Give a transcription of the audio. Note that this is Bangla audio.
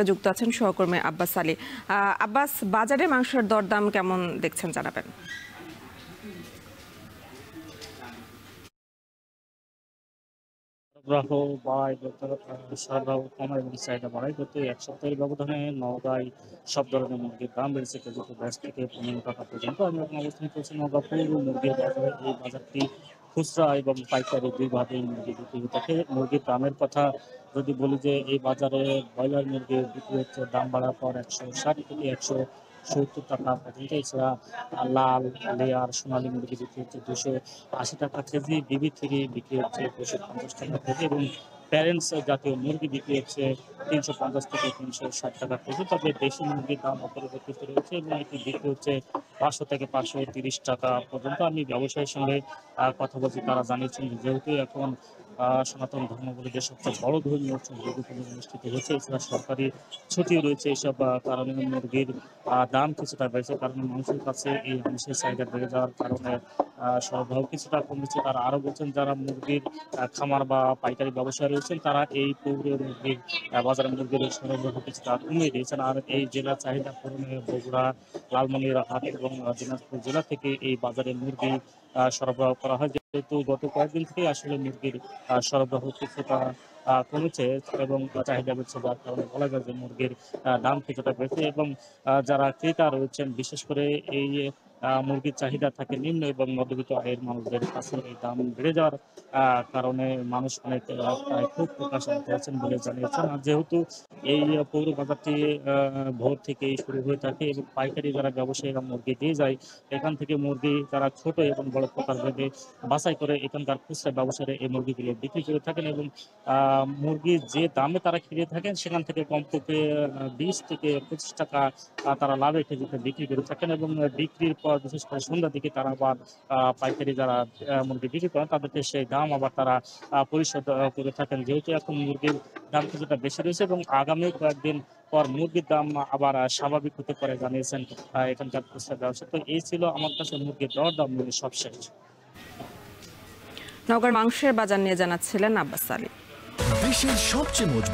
যুক্ত আছেন সহকর্মী আব্বাস আলী। আব্বাস, বাজারে মাংসের দরদাম কেমন দেখছেন জানাবেন। সরবরাহ কমা এবং চাহিদা বাড়ায়। গত এক সপ্তাহের ব্যবধানে নওগাঁয় সব ধরনের মুরগির দাম বেড়েছে কেজিতে 10 থেকে 15 টাকা পর্যন্ত। আমি এখন অবস্থান করছি নওগাঁ পৌর মুরগির বাজারে। এই বাজারটি খুচরা এবং পাইকারি দুইভাবেই মুরগি বিক্রি হয়ে থাকে। মুরগির দামের কথা যদি বলি, যে এই বাজারে ব্রয়লার মুরগি বিক্রি হচ্ছে দাম বাড়ার পর 160 থেকে 170 টাকা পর্যন্ত। এছাড়া লাল, লেয়ার, সোনালী মুরগি বিক্রি হচ্ছে 280 টাকা কেজি, বিবি থেকে বিক্রি হচ্ছে 250 টাকা কেজি এবং প্যারেন্টস জাতীয় মুরগি বিক্রি হচ্ছে 350 থেকে 360 টাকা কেজি। তবে দেশি মুরগির দাম অপরিবর্তিত রয়েছে এবং এটি বিক্রি হচ্ছে 500 থেকে 530 টাকা পর্যন্ত। আমি ব্যবসায়ীর সঙ্গে কথা বলছি, তারা জানিয়েছেন যে যেহেতু এখন সনাতন ধর্মাবলম্বীদের সবচেয়ে বড় ধর্মীয় উৎসব দুর্গাপূজা অনুষ্ঠিত হয়েছে, এছাড়া সরকারি ছুটি রয়েছে, এইসব কারণে মুরগির দাম কিছুটা বেড়েছে। কারণ মানুষের কাছে এই আমিষের চাহিদা বেড়ে যাওয়ার কারণে সরবরাহ কিছুটা কমেছে। তারা আরো বলছেন, যারা মুরগির খামার বা পাইকারি ব্যবসায়ী রয়েছেন, তারা এই পৌর মুরগির বাজারে মুরগির সরবরাহ কিছুটা কমিয়ে দিয়েছেন। আর এই জেলার চাহিদা পূরণে বগুড়া, লালমনিরহাট এবং দিনাজপুর জেলা থেকে এই বাজারে মুরগি সরবরাহ করা হয়। যেহেতু গত কয়েকদিন থেকে আসলে মুরগির সরবরাহ কিছুটা কমেছে এবং চাহিদা বেড়েছে, যার কারণে বলা যায় যে মুরগির দাম কিছুটা বেড়েছে এবং যারা ক্রেতা রয়েছেন, বিশেষ করে এই মুরগির চাহিদা থাকে নিম্ন এবং মধ্যবিত্ত আয়ের মানুষদের কাছে এই দাম বেড়ে যাওয়ার কারণে মানুষ অনেক ক্ষোভ প্রকাশ করেছেন বলে জানিয়েছেন। আর যেহেতু এই পৌর বাজারটি ভোর থেকেই শুরু হয়ে থাকে এবং পাইকারি যারা ব্যবসায়ীরা মুরগি দিয়ে যায়, এখান থেকে মুরগি তারা ছোট এবং বড় প্রকার ভেদে বাছাই করে এখানকার খুচরা ব্যবসায়ীরা এই মুরগিগুলো বিক্রি করে থাকেন এবং মুরগির যে দামে তারা কিনে থাকেন সেখান থেকে কমপক্ষে 20 থেকে 25 টাকা তারা লাভে কেজিতে বিক্রি করে থাকেন এবং বিক্রির পর বিশেষ করে সন্ধ্যার দিকে তারা আবার পাইকারি যারা মুরগি বিক্রি করেন তাদেরকে সেই দাম আবার তারা পরিশোধ করে থাকেন। যেহেতু এখন মুরগির দাম কিছুটা বেশি রয়েছে এবং আগামী কয়েকদিন পর মুরগির দাম আবার স্বাভাবিক হতে পারে জানিয়েছেন এখানকার খুচরা ব্যবসা। তো এই ছিল আমার কাছে মুরগির দরদাম নিয়ে সবশেষ। নওগাঁর মাংসের বাজার নিয়ে জানাচ্ছিলেন আব্বাস আলী। দেশের সবচেয়ে মজবুত